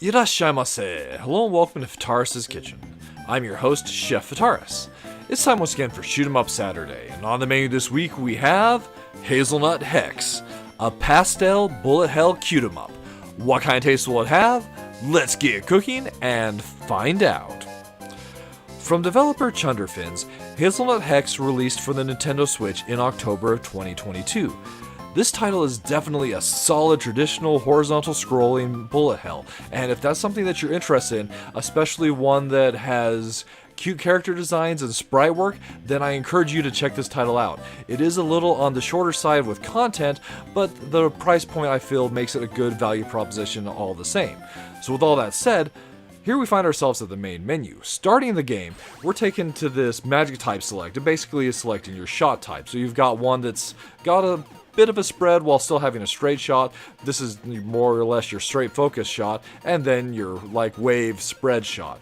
Irashaimase! Hello and welcome to Fataris' Kitchen. I'm your host, Chef Fataris. It's time once again for Shoot 'em Up Saturday, and on the menu this week we have Hazelnut Hex, a pastel bullet hell cute 'em up. What kind of taste will it have? Let's get cooking and find out. From developer Chunderfins, Hazelnut Hex released for the Nintendo Switch in October of 2022. This title is definitely a solid traditional horizontal scrolling bullet hell, and if that's something that you're interested in, especially one that has cute character designs and sprite work, then I encourage you to check this title out. It is a little on the shorter side with content, but the price point I feel makes it a good value proposition all the same. So with all that said, here we find ourselves at the main menu. Starting the game, we're taken to this magic type select. It basically is selecting your shot type. So you've got one that's got a bit of a spread while still having a straight shot. This is more or less your straight focus shot, and then your like wave spread shot.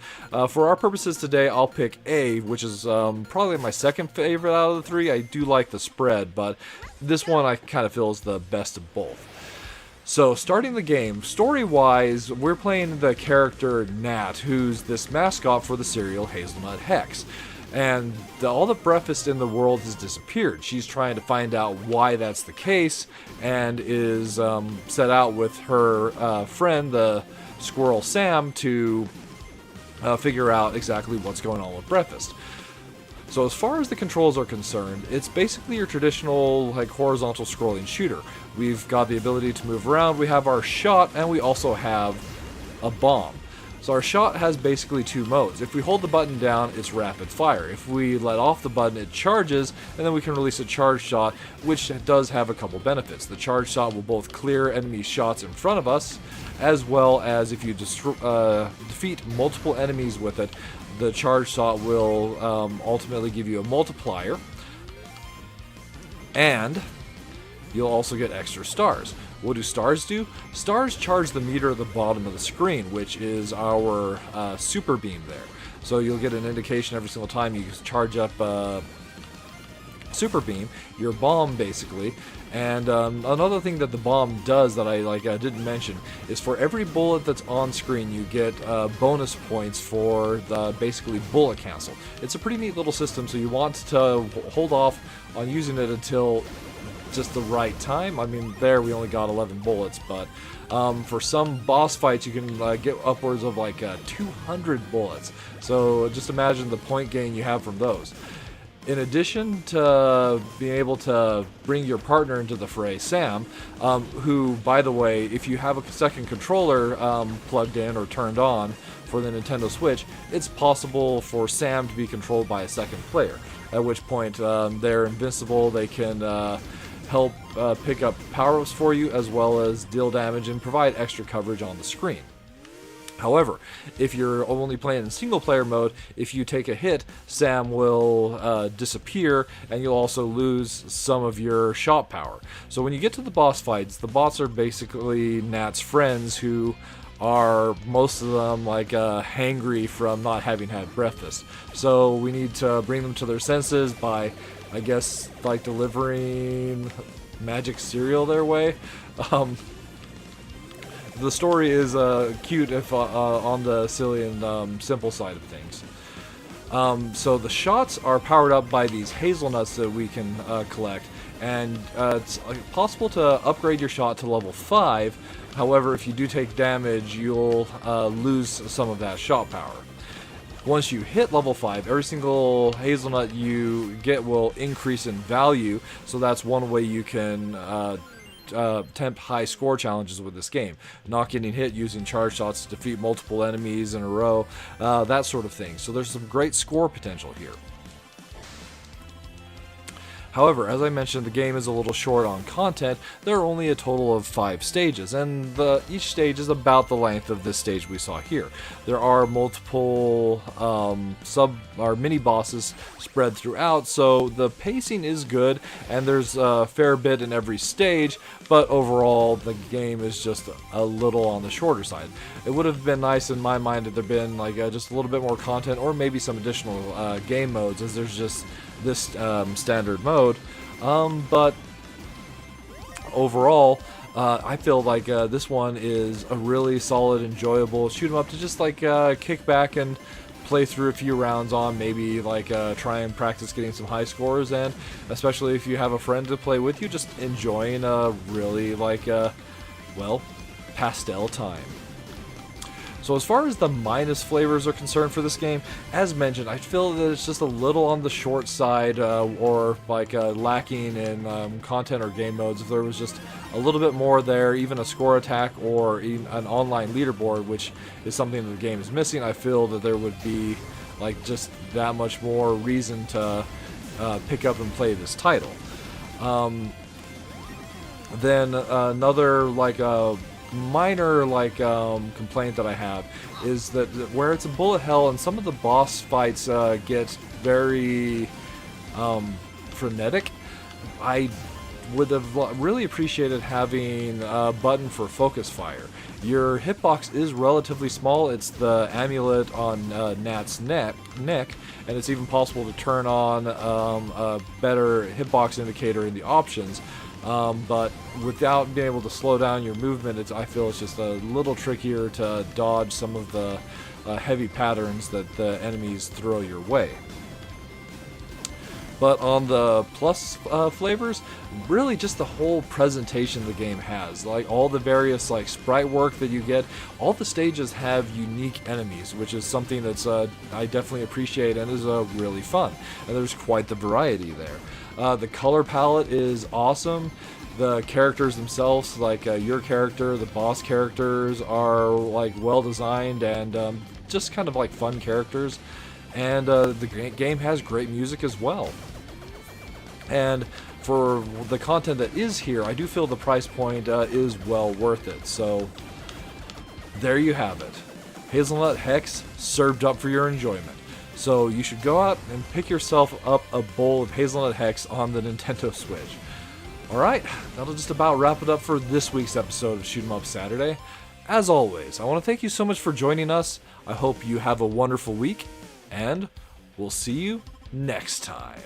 For our purposes today, I'll pick A, which is probably my second favorite out of the three. I do like the spread, but this one I kind of feel is the best of both. So, starting the game, story-wise, we're playing the character Nat, who's this mascot for the cereal Hazelnut Hex. And all the breakfast in the world has disappeared. She's trying to find out why that's the case, and is set out with her friend, the squirrel Sam, to figure out exactly what's going on with breakfast. So as far as the controls are concerned, it's basically your traditional like horizontal scrolling shooter. We've got the ability to move around, we have our shot, and we also have a bomb. So our shot has basically two modes. If we hold the button down, it's rapid fire. If we let off the button, it charges, and then we can release a charge shot, which does have a couple benefits. The charge shot will both clear enemy shots in front of us, as well as if you defeat multiple enemies with it, the charge shot will ultimately give you a multiplier, and you'll also get extra stars. What do stars do? Stars charge the meter at the bottom of the screen, which is our super beam there. So you'll get an indication every single time you charge up super beam, your bomb basically. And another thing that the bomb does that I didn't mention is for every bullet that's on screen, you get bonus points for the basically bullet cancel. It's a pretty neat little system, so you want to hold off on using it until just the right time. I mean, there we only got 11 bullets, but for some boss fights you can get upwards of like 200 bullets. So just imagine the point gain you have from those. In addition to being able to bring your partner into the fray, Sam, who, by the way, if you have a second controller plugged in or turned on for the Nintendo Switch, it's possible for Sam to be controlled by a second player, at which point they're invincible. They can help pick up power-ups for you, as well as deal damage and provide extra coverage on the screen. However, if you're only playing in single-player mode, if you take a hit, Sam will disappear, and you'll also lose some of your shot power. So when you get to the boss fights, the bots are basically Nat's friends, who are, most of them, like hangry from not having had breakfast. So we need to bring them to their senses by, I guess, like delivering magic cereal their way. The story is cute if on the silly and simple side of things. So the shots are powered up by these hazelnuts that we can collect, and it's possible to upgrade your shot to level 5. However, if you do take damage, you'll lose some of that shot power. Once you hit level 5, every single hazelnut you get will increase in value, so that's one way you can attempt high score challenges with this game. Not getting hit using charge shots to defeat multiple enemies in a row, that sort of thing. So there's some great score potential here. However, as I mentioned, the game is a little short on content. There are only a total of 5 stages, and each stage is about the length of this stage we saw here. There are multiple mini bosses spread throughout, so the pacing is good, and there's a fair bit in every stage, but overall the game is just a little on the shorter side. It would have been nice in my mind if there had been like just a little bit more content, or maybe some additional game modes, as there's just this standard mode, but overall I feel like this one is a really solid, enjoyable shoot 'em up to just like kick back and play through a few rounds on, maybe like try and practice getting some high scores, and especially if you have a friend to play with you, just enjoying a really like well, pastel time. So as far as the minus flavors are concerned for this game, as mentioned, I feel that it's just a little on the short side, or like lacking in content or game modes. If there was just a little bit more there, even a score attack or even an online leaderboard, which is something that the game is missing, I feel that there would be like just that much more reason to pick up and play this title. Then another like minor like complaint that I have is that where it's a bullet hell and some of the boss fights get very frenetic, I would have really appreciated having a button for focus fire. Your hitbox is relatively small. It's the amulet on Nat's neck, and it's even possible to turn on a better hitbox indicator in the options. But without being able to slow down your movement, I feel it's just a little trickier to dodge some of the heavy patterns that the enemies throw your way. But on the plus flavors, really just the whole presentation the game has. Like all the various like sprite work that you get, all the stages have unique enemies, which is something that's I definitely appreciate and is really fun. And there's quite the variety there. The color palette is awesome. The characters themselves, like your character, the boss characters, are like well designed and just kind of like fun characters. And the game has great music as well. And for the content that is here, I do feel the price point is well worth it. So there you have it. Hazelnut Hex served up for your enjoyment. So you should go out and pick yourself up a bowl of Hazelnut Hex on the Nintendo Switch. Alright, that'll just about wrap it up for this week's episode of Shoot 'em Up Saturday. As always, I want to thank you so much for joining us. I hope you have a wonderful week, and we'll see you next time.